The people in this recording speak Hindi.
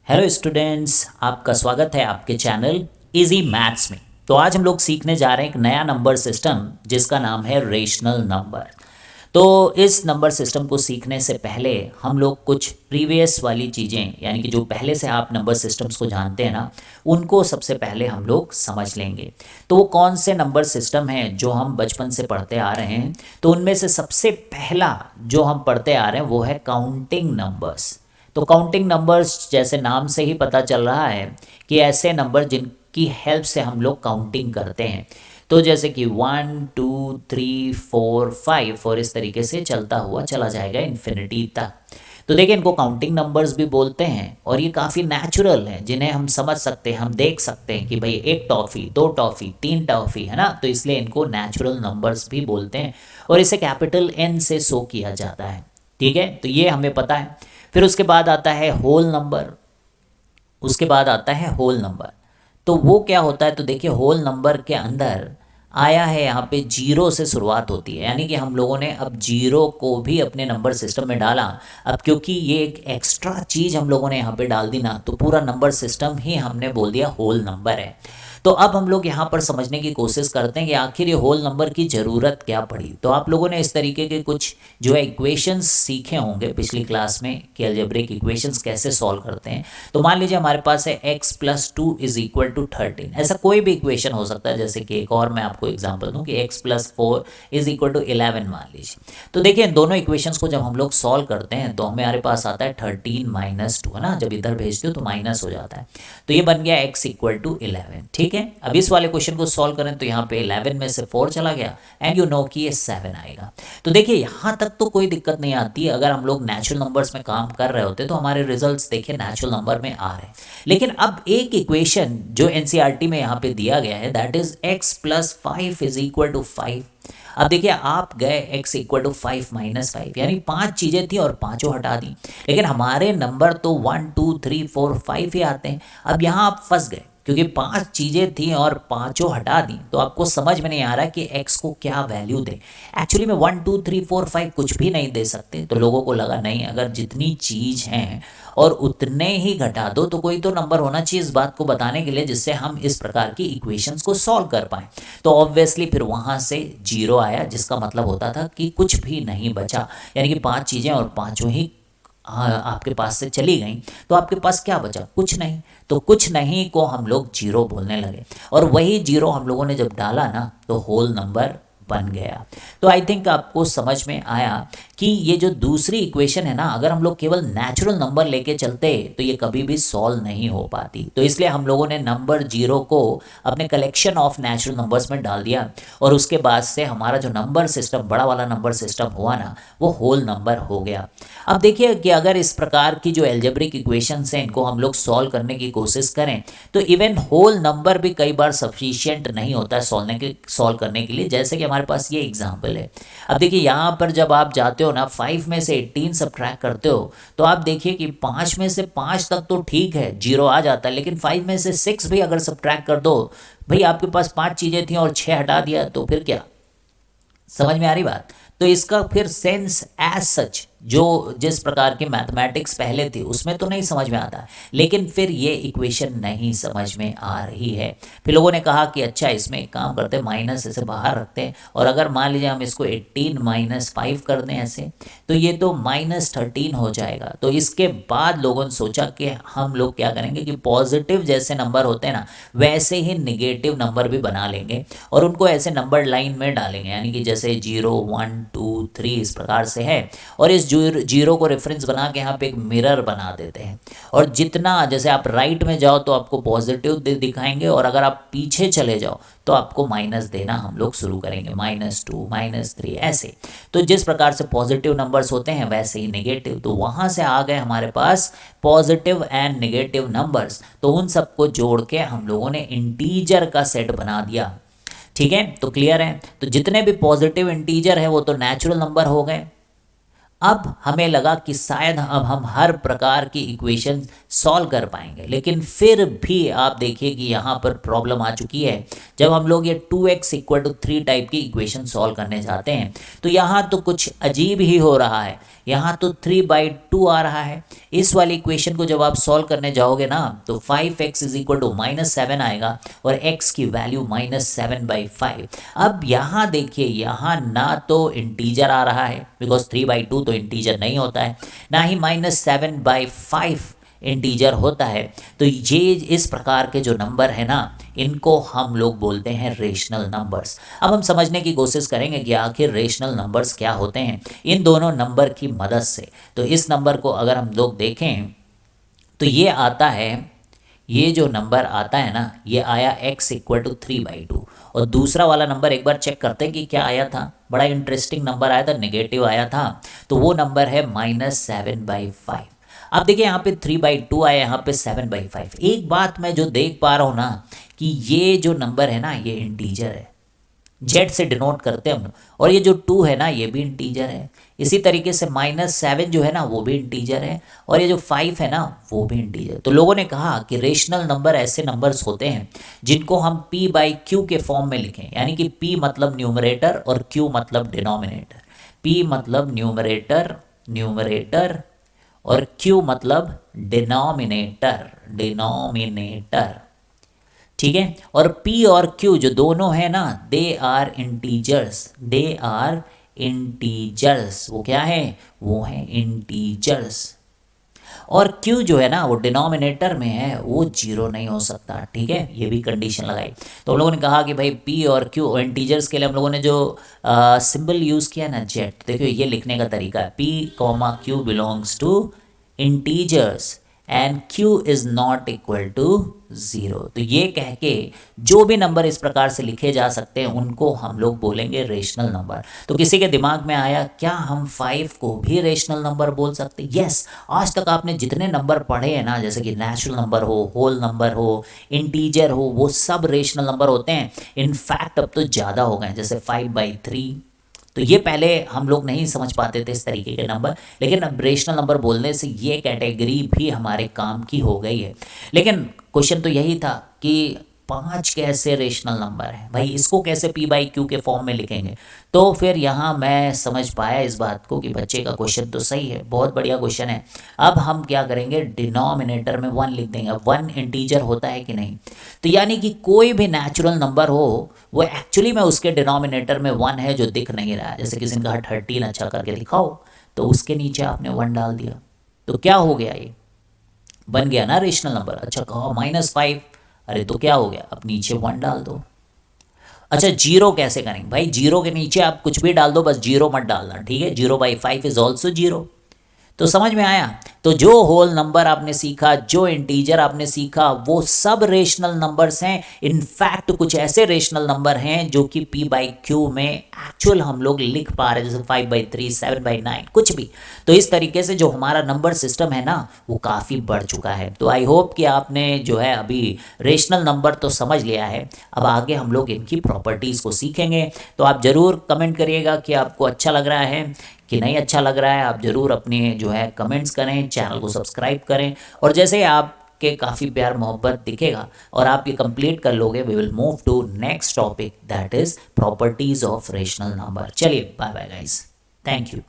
हेलो स्टूडेंट्स, आपका स्वागत है आपके चैनल इजी मैथ्स में। तो आज हम लोग सीखने जा रहे हैं एक नया नंबर सिस्टम जिसका नाम है रेशनल नंबर। तो इस नंबर सिस्टम को सीखने से पहले हम लोग कुछ प्रीवियस वाली चीज़ें, यानी कि जो पहले से आप नंबर सिस्टम्स को जानते हैं ना, उनको सबसे पहले हम लोग समझ लेंगे। तो वो कौन से नंबर सिस्टम हैं जो हम बचपन से पढ़ते आ रहे हैं। तो उनमें से सबसे पहला जो हम पढ़ते आ रहे हैं वो है काउंटिंग नंबर्स। तो काउंटिंग नंबर्स जैसे नाम से ही पता चल रहा है कि ऐसे नंबर जिनकी हेल्प से हम लोग काउंटिंग करते हैं। तो जैसे कि 1 2 3 4 5 और इस तरीके से चलता हुआ चला जाएगा इन्फिनिटी तक। तो देखिए, इनको काउंटिंग नंबर्स भी बोलते हैं और ये काफ़ी नेचुरल हैं, जिन्हें हम समझ सकते हैं, हम देख सकते हैं कि भाई एक टॉफ़ी, दो टॉफ़ी, तीन टॉफ़ी है ना। तो इसलिए इनको नेचुरल नंबर्स भी बोलते हैं और इसे कैपिटल एन से शो किया जाता है। ठीक है, तो ये हमें पता है। फिर उसके बाद आता है होल नंबर। उसके बाद आता है होल नंबर। तो वो क्या होता है, तो देखिए होल नंबर के अंदर आया है, यहाँ पे जीरो से शुरुआत होती है, यानी कि हम लोगों ने अब जीरो को भी अपने नंबर सिस्टम में डाला। अब क्योंकि ये एक एक्स्ट्रा चीज़ हम लोगों ने यहाँ पे डाल दी ना, तो पूरा नंबर सिस्टम ही हमने बोल दिया होल नंबर है। तो अब हम लोग यहाँ पर समझने की कोशिश करते हैं कि आखिर ये होल नंबर की ज़रूरत क्या पड़ी। तो आप लोगों ने इस तरीके के कुछ जो है इक्वेशंस सीखे होंगे पिछली क्लास में कि अलजेब्रिक इक्वेशंस कैसे सॉल्व करते हैं। तो मान लीजिए हमारे पास है x+2 = 13। ऐसा कोई भी इक्वेशन हो सकता है, जैसे कि एक और मैं आपको एग्जांपल दूं कि x+4 = 11 मान लीजिए। तो देखिए, इन दोनों इक्वेशंस को जब हम लोग सॉल्व करते हैं तो हमारे पास आता है 13 - 2, है ना। जब इधर भेजते हो तो माइनस हो जाता है। तो ये बन गया x = 11। ठीक है, अब इस वाले क्वेश्चन को सॉल्व करें तो यहाँ पे 11 में से 4 चला गया एंड यू नो कि ये 7 आएगा। तो देखिए, यहाँ तक तो कोई दिक्कत नहीं आती। अगर हम लोग नेचुरल नंबर्स में काम कर रहे होते तो हमारे रिजल्ट्स देखिए नेचुरल नंबर में आ रहे हैं। लेकिन अब एक इक्वेशन जो एनसीईआरटी में यहाँ पे दिया गया है, दैट इज x+5 = 5। अब देखिए, आप गए x = 5 - 5, यानी 5 चीज़ें थी और पांचों हटा दी। लेकिन हमारे नंबर तो 1 2 3 4 5 ही आते हैं। अब यहाँ आप फंस गए क्योंकि 5 चीज़ें थी और पांचों हटा दी, तो आपको समझ में नहीं आ रहा कि x को क्या वैल्यू दें। एक्चुअली में 1 2 3 4 5 कुछ भी नहीं दे सकते। तो लोगों को लगा नहीं, अगर जितनी चीज़ हैं और उतने ही घटा दो तो कोई तो नंबर होना चाहिए इस बात को बताने के लिए, जिससे हम इस प्रकार की इक्वेशंस को सॉल्व कर पाएँ। तो ऑब्वियसली फिर वहाँ से जीरो आया, जिसका मतलब होता था कि कुछ भी नहीं बचा, यानी कि 5 चीज़ें और पांचों ही आपके पास से चली गई। तो आपके पास क्या बचा? कुछ नहीं। तो कुछ नहीं को हम लोग जीरो बोलने लगे और वही जीरो हम लोगों ने जब डाला ना, तो होल नंबर बन गया। तो आई थिंक आपको समझ में आया कि ये जो दूसरी इक्वेशन है ना, अगर हम लोग केवल नेचुरल नंबर लेके चलते तो ये कभी भी सॉल्व नहीं हो पाती। तो इसलिए हम लोगों ने नंबर जीरो को अपने कलेक्शन ऑफ नेचुरल नंबर्स में डाल दिया और उसके बाद से हमारा जो नंबर सिस्टम, बड़ा वाला नंबर सिस्टम हुआ ना, वो होल नंबर हो गया। अब देखिए कि अगर इस प्रकार की जो एल्जेब्रिक इक्वेशंस हैं, इनको हम लोग सॉल्व करने की कोशिश करें तो इवन होल नंबर भी कई बार सफिशिएंट नहीं होता है सॉल्व करने के लिए। जैसे कि हमारे पास ये एग्जांपल है। अब देखिए, यहाँ पर जब आप जाते हो ना, 5 में से 18 सब्ट्रैक्ट करते हो तो आप देखिए कि 5 में से 5 तक तो ठीक है, जीरो आ जाता है। लेकिन 5 में से 6 भी अगर सब्ट्रैक्ट कर दो, भाई आपके पास 5 चीज़ें थी और 6 हटा दिया, तो फिर क्या? समझ में आ रही बात? तो इसका फिर सेंस एज सच, जो जिस प्रकार की मैथमेटिक्स पहले थी उसमें तो नहीं समझ में आता, लेकिन फिर ये इक्वेशन नहीं समझ में आ रही है। फिर लोगों ने कहा कि अच्छा, इसमें एक काम करते हैं, माइनस ऐसे बाहर रखते हैं और अगर मान लीजिए हम इसको 18 - 5 कर दें ऐसे, तो ये तो -13 हो जाएगा। तो इसके बाद लोगों ने सोचा कि हम लोग क्या करेंगे कि पॉजिटिव जैसे नंबर होते हैं ना, वैसे ही निगेटिव नंबर भी बना लेंगे और उनको ऐसे नंबर लाइन में डालेंगे, यानी कि जैसे 0 1 2 3 इस प्रकार से है। और इस जीरो को रेफरेंस बना के यहाँ पे एक मिरर बना देते हैं और जितना, जैसे आप राइट में जाओ तो आपको पॉजिटिव दिखाएंगे और अगर आप पीछे चले जाओ तो आपको माइनस देना हम लोग शुरू करेंगे, -2 -3 ऐसे। तो जिस प्रकार से पॉजिटिव नंबर्स होते हैं वैसे ही नेगेटिव। तो वहाँ से आ गए हमारे पास पॉजिटिव एंड नेगेटिव नंबर्स। तो उन सबको जोड़ के हम लोगों ने इंटीजर का सेट बना दिया। ठीक है, तो क्लियर है? तो जितने भी पॉजिटिव इंटीजर है वो तो नेचुरल नंबर हो गए अब हमें लगा कि शायद अब हम हर प्रकार की इक्वेशन सॉल्व कर पाएंगे, लेकिन फिर भी आप देखिए कि यहाँ पर प्रॉब्लम आ चुकी है। जब हम लोग ये 2x इक्वल टू 3 टाइप की इक्वेशन सॉल्व करने जाते हैं तो यहाँ तो कुछ अजीब ही हो रहा है। यहाँ तो 3/2 आ रहा है। इस वाली इक्वेशन को जब आप सॉल्व करने जाओगे ना तो 5x इज इक्वल टू -7 आएगा और x की वैल्यू -7/5। अब यहाँ देखिए, यहाँ ना तो इंटीजर आ रहा है बिकॉज 3/2 तो इंटीजर नहीं होता है, ना ही -7/5 इंटीजर होता है। तो ये इस प्रकार के जो नंबर है ना, इनको हम लोग बोलते हैं रेशनल नंबर्स। अब हम समझने की कोशिश करेंगे कि आखिर रेशनल नंबर्स क्या होते हैं इन दोनों नंबर की मदद से। तो इस नंबर को अगर हम लोग देखें तो ये आता है, ये जो नंबर आता है ना, ये आया x इक्वल टू 3/2। और दूसरा वाला नंबर एक बार चेक करते हैं कि क्या आया था। बड़ा इंटरेस्टिंग नंबर आया था, नेगेटिव आया था। तो वो नंबर है -7/5। अब देखिए यहाँ पे 3/2 आया, यहाँ पे 7/5। एक बात मैं जो देख पा रहा हूँ ना कि ये जो नंबर है ना, ये इंटीजर है, जेड से डिनोट करते हैं हम लोग। और ये जो 2 है ना, ये भी इंटीजर है। इसी तरीके से -7 जो है ना, वो भी इंटीजर है। और ये जो 5 है ना, वो भी इंटीजर। तो लोगों ने कहा कि रेशनल नंबर ऐसे नंबर्स होते हैं जिनको हम p/q के फॉर्म में लिखें, यानी कि p मतलब न्यूमरेटर और q मतलब डिनोमिनेटर। p मतलब न्यूमरेटर, न्यूमरेटर, और q मतलब डिनोमिनेटर, डिनोमिनेटर। ठीक है। और p और q जो दोनों है ना, they are integers, they are integers. वो क्या है? वो है इंटीजर्स। और q जो है ना, वो डिनोमिनेटर में है, वो जीरो नहीं हो सकता। ठीक है, ये भी कंडीशन लगाई। तो हम लोगों ने कहा कि भाई p और q इंटीजर्स के लिए हम लोगों ने जो सिंबल यूज़ किया ना, जेड, देखियो ये लिखने का तरीका है, p, q belongs to integers and q is not equal to 0। तो ये कह के जो भी नंबर इस प्रकार से लिखे जा सकते हैं उनको हम लोग बोलेंगे रेशनल नंबर। तो किसी के दिमाग में आया, क्या हम 5 को भी रेशनल नंबर बोल सकते हैं? यस। आज तक आपने जितने नंबर पढ़े हैं ना, जैसे कि नेचुरल नंबर हो, होल नंबर हो, इंटीजर हो, वो सब रेशनल नंबर होते हैं। इनफैक्ट अब तो ज़्यादा हो गए, जैसे 5/3। तो ये पहले हम लोग नहीं समझ पाते थे इस तरीके के नंबर, लेकिन अब रेशनल नंबर बोलने से ये कैटेगरी भी हमारे काम की हो गई है। लेकिन क्वेश्चन तो यही था कि 5 कैसे रेशनल नंबर है भाई, इसको कैसे p/q के फॉर्म में लिखेंगे? तो फिर यहाँ मैं समझ पाया इस बात को कि बच्चे का क्वेश्चन तो सही है, बहुत बढ़िया क्वेश्चन है। अब हम क्या करेंगे, डिनोमिनेटर में 1 लिख देंगे। अब 1 इंटीजर होता है कि नहीं? तो यानी कि कोई भी नेचुरल नंबर हो, वो एक्चुअली में उसके डिनोमिनेटर में 1 है जो दिख नहीं रहा है। जैसे किसी ने कहा 13 अच्छा करके दिखाओ, तो उसके नीचे आपने 1 डाल दिया, तो क्या हो गया? ये बन गया ना रेशनल नंबर। अच्छा कहो -5, अरे तो क्या हो गया? अब नीचे 1 डाल दो। अच्छा जीरो कैसे करेंगे भाई? जीरो के नीचे आप कुछ भी डाल दो, बस जीरो मत डालना। ठीक है, 0/5 इज ऑल्सो जीरो। तो समझ में आया? तो जो होल नंबर आपने सीखा, जो इंटीजर आपने सीखा, वो सब रेशनल नंबर्स हैं। इनफैक्ट कुछ ऐसे रेशनल नंबर हैं जो कि p/q में एक्चुअल हम लोग लिख पा रहे हैं, जैसे 5/3, 7/9, कुछ भी। तो इस तरीके से जो हमारा नंबर सिस्टम है ना, वो काफ़ी बढ़ चुका है। तो आई होप कि आपने जो है अभी रेशनल नंबर तो समझ लिया है। अब आगे हम लोग इनकी प्रॉपर्टीज़ को सीखेंगे। तो आप ज़रूर कमेंट करिएगा कि आपको अच्छा लग रहा है कि नहीं अच्छा लग रहा है। आप ज़रूर अपने जो है कमेंट्स करें, चैनल को सब्सक्राइब करें। और जैसे आप के काफ़ी प्यार मोहब्बत दिखेगा और आप ये कंप्लीट कर लोगे, we will move to next topic, that is properties of rational number. चलिए bye bye guys, thank you.